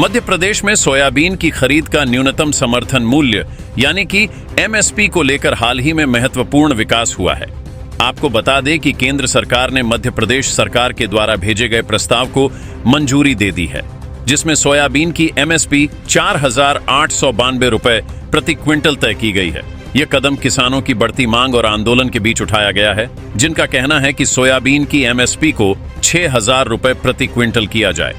मध्य प्रदेश में सोयाबीन की खरीद का न्यूनतम समर्थन मूल्य यानी कि एमएसपी को लेकर हाल ही में महत्वपूर्ण विकास हुआ है। आपको बता दें कि केंद्र सरकार ने मध्य प्रदेश सरकार के द्वारा भेजे गए प्रस्ताव को मंजूरी दे दी है, जिसमें सोयाबीन की एमएसपी 4,892 रुपए प्रति क्विंटल तय की गई है। यह कदम किसानों की बढ़ती मांग और आंदोलन के बीच उठाया गया है, जिनका कहना है कि सोयाबीन की एमएसपी को 6,000 रुपए प्रति क्विंटल किया जाए।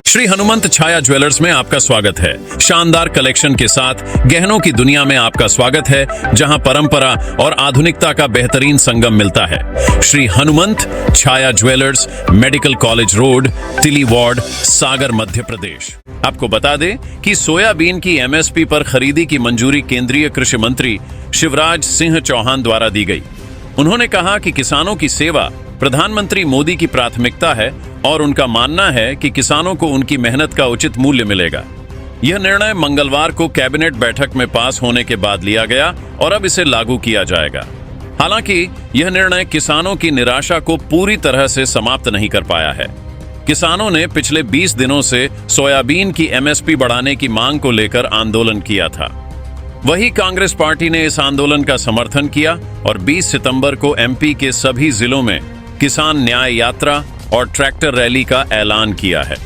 श्री हनुमंत छाया ज्वेलर्स में आपका स्वागत है। शानदार कलेक्शन के साथ गहनों की दुनिया में आपका स्वागत है, जहां परंपरा और आधुनिकता का बेहतरीन संगम मिलता है। श्री हनुमंत छाया ज्वेलर्स, मेडिकल कॉलेज रोड, तिली वार्ड, सागर, मध्य प्रदेश। आपको बता दें कि सोयाबीन की एमएसपी पर खरीदी की मंजूरी केंद्रीय कृषि मंत्री शिवराज सिंह चौहान द्वारा दी गई। उन्होंने कहा कि किसानों की सेवा प्रधानमंत्री मोदी की प्राथमिकता है और उनका मानना है कि किसानों को उनकी मेहनत का उचित मूल्य मिलेगा। यह निर्णय मंगलवार को कैबिनेट बैठक में पास होने के बाद लिया गया और अब इसे लागू किया जाएगा। हालांकि यह निर्णय किसानों की निराशा को पूरी तरह से समाप्त नहीं कर पाया है। किसानों ने पिछले 20 दिनों से सोयाबीन की एमएसपी बढ़ाने की मांग को लेकर आंदोलन किया था। वही कांग्रेस पार्टी ने इस आंदोलन का समर्थन किया और 20 सितंबर को एमपी के सभी जिलों में किसान न्याय यात्रा और ट्रैक्टर रैली का ऐलान किया है।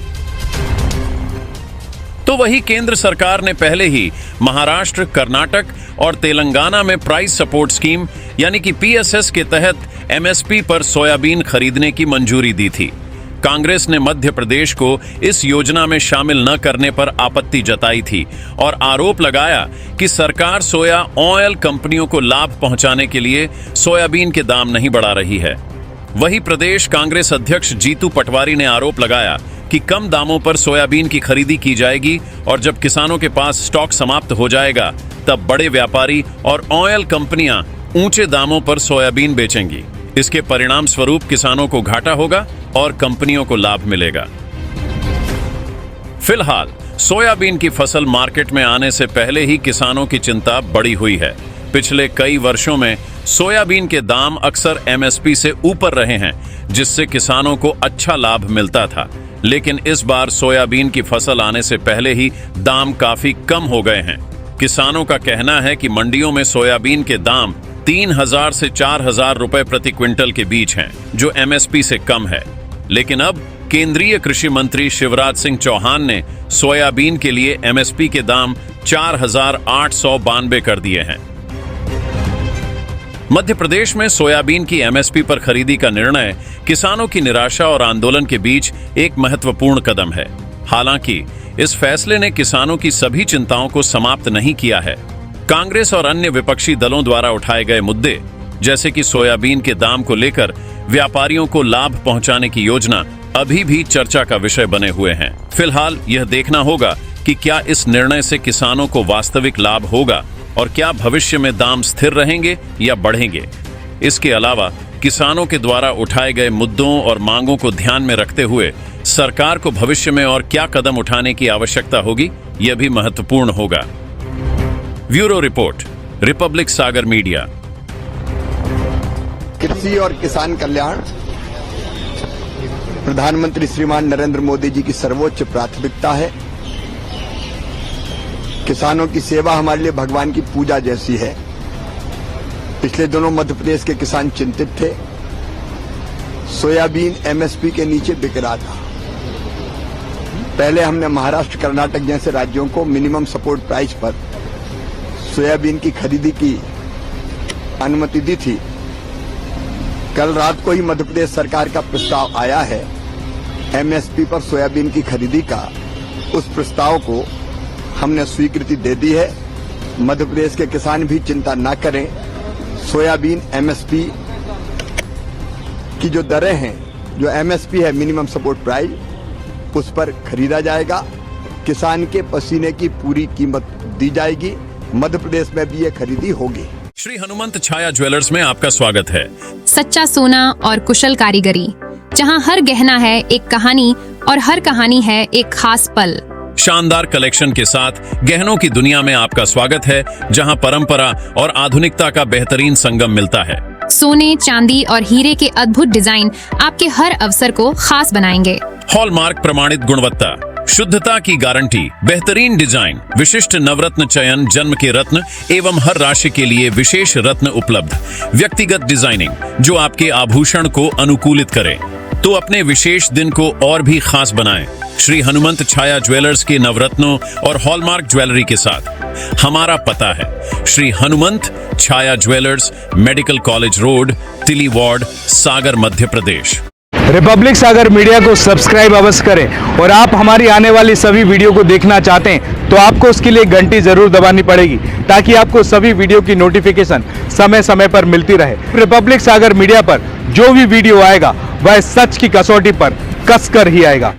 तो वही केंद्र सरकार ने पहले ही महाराष्ट्र, कर्नाटक और तेलंगाना में प्राइस सपोर्ट स्कीम यानी कि पीएसएस के तहत एमएसपी पर सोयाबीन खरीदने की मंजूरी दी थी। कांग्रेस ने मध्य प्रदेश को इस योजना में शामिल न करने पर आपत्ति जताई थी और आरोप लगाया कि सरकार सोया ऑयल कंपनियों को लाभ पहुंचाने के लिए सोयाबीन के दाम नहीं बढ़ा रही है। वही प्रदेश कांग्रेस अध्यक्ष जीतू पटवारी ने आरोप लगाया कि कम दामों पर सोयाबीन की खरीदी की जाएगी और जब किसानों के पास स्टॉक समाप्त हो जाएगा तब बड़े व्यापारी और ऑयल कंपनियां ऊंचे दामों पर सोयाबीन बेचेंगी। इसके परिणाम स्वरूप किसानों को घाटा होगा और कंपनियों को लाभ मिलेगा। फिलहाल सोयाबीन की फसल मार्केट में आने से पहले ही किसानों की चिंता बढ़ी हुई है। पिछले कई वर्षों में सोयाबीन के दाम अक्सर एमएसपी से ऊपर रहे हैं, जिससे किसानों को अच्छा लाभ मिलता था। लेकिन इस बार सोयाबीन की फसल आने से पहले ही दाम काफी कम हो गए हैं। किसानों का कहना है कि मंडियों में सोयाबीन के दाम 3,000 से 4,000 रुपए प्रति क्विंटल के बीच हैं, जो एमएसपी से कम है। लेकिन अब केंद्रीय कृषि मंत्री शिवराज सिंह चौहान ने सोयाबीन के लिए एमएसपी के दाम 4,892 कर दिए हैं। मध्य प्रदेश में सोयाबीन की एमएसपी पर खरीदी का निर्णय किसानों की निराशा और आंदोलन के बीच एक महत्वपूर्ण कदम है। हालांकि इस फैसले ने किसानों की सभी चिंताओं को समाप्त नहीं किया है। कांग्रेस और अन्य विपक्षी दलों द्वारा उठाए गए मुद्दे, जैसे कि सोयाबीन के दाम को लेकर व्यापारियों को लाभ पहुंचाने की योजना, अभी भी चर्चा का विषय बने हुए हैं। फिलहाल यह देखना होगा कि क्या इस निर्णय से किसानों को वास्तविक लाभ होगा और क्या भविष्य में दाम स्थिर रहेंगे या बढ़ेंगे। इसके अलावा किसानों के द्वारा उठाए गए मुद्दों और मांगों को ध्यान में रखते हुए सरकार को भविष्य में और क्या कदम उठाने की आवश्यकता होगी, यह भी महत्वपूर्ण होगा। ब्यूरो रिपोर्ट, रिपब्लिक सागर मीडिया। कृषि और किसान कल्याण प्रधानमंत्री श्रीमान नरेंद्र मोदी जी की सर्वोच्च प्राथमिकता है। किसानों की सेवा हमारे लिए भगवान की पूजा जैसी है। पिछले दिनों मध्य प्रदेश के किसान चिंतित थे। सोयाबीन एमएसपी के नीचे बिक रहा था। पहले हमने महाराष्ट्र, कर्नाटक जैसे राज्यों को मिनिमम सपोर्ट प्राइस पर सोयाबीन की खरीदी की अनुमति दी थी। कल रात को ही मध्य प्रदेश सरकार का प्रस्ताव आया है एमएसपी पर सोयाबीन की खरीदी का। उस प्रस्ताव को हमने स्वीकृति दे दी है। मध्य प्रदेश के किसान भी चिंता न करें। सोयाबीन एमएसपी की जो दरें हैं, जो एमएसपी है मिनिमम सपोर्ट प्राइस, उस पर खरीदा जाएगा। किसान के पसीने की पूरी कीमत दी जाएगी। मध्य प्रदेश में भी ये खरीदी होगी। श्री हनुमंत छाया ज्वेलर्स में आपका स्वागत है। सच्चा सोना और कुशल कारीगरी, जहां हर गहना है एक कहानी और हर कहानी है एक खास पल। शानदार कलेक्शन के साथ गहनों की दुनिया में आपका स्वागत है, जहां परंपरा और आधुनिकता का बेहतरीन संगम मिलता है। सोने, चांदी और हीरे के अद्भुत डिजाइन आपके हर अवसर को खास बनाएंगे। हॉलमार्क प्रमाणित गुणवत्ता, शुद्धता की गारंटी, बेहतरीन डिजाइन, विशिष्ट नवरत्न चयन, जन्म के रत्न एवं हर राशि के लिए विशेष रत्न उपलब्ध, व्यक्तिगत डिजाइनिंग जो आपके आभूषण को अनुकूलित करे तो अपने विशेष दिन को और भी खास बनाएं। श्री हनुमंत छाया ज्वेलर्स के नवरत्नों और हॉलमार्क ज्वेलरी के साथ हमारा पता है श्री हनुमंत छाया ज्वेलर्स, मेडिकल कॉलेज रोड, तिली वार्ड, सागर, मध्य प्रदेश। रिपब्लिक सागर मीडिया को सब्सक्राइब अवश्य करें और आप हमारी आने वाली सभी वीडियो को देखना चाहते हैं तो आपको उसके लिए घंटी जरूर दबानी पड़ेगी ताकि आपको सभी वीडियो की नोटिफिकेशन समय समय पर मिलती रहे। रिपब्लिक सागर मीडिया पर जो भी वीडियो आएगा वह सच की कसौटी पर कसकर ही आएगा।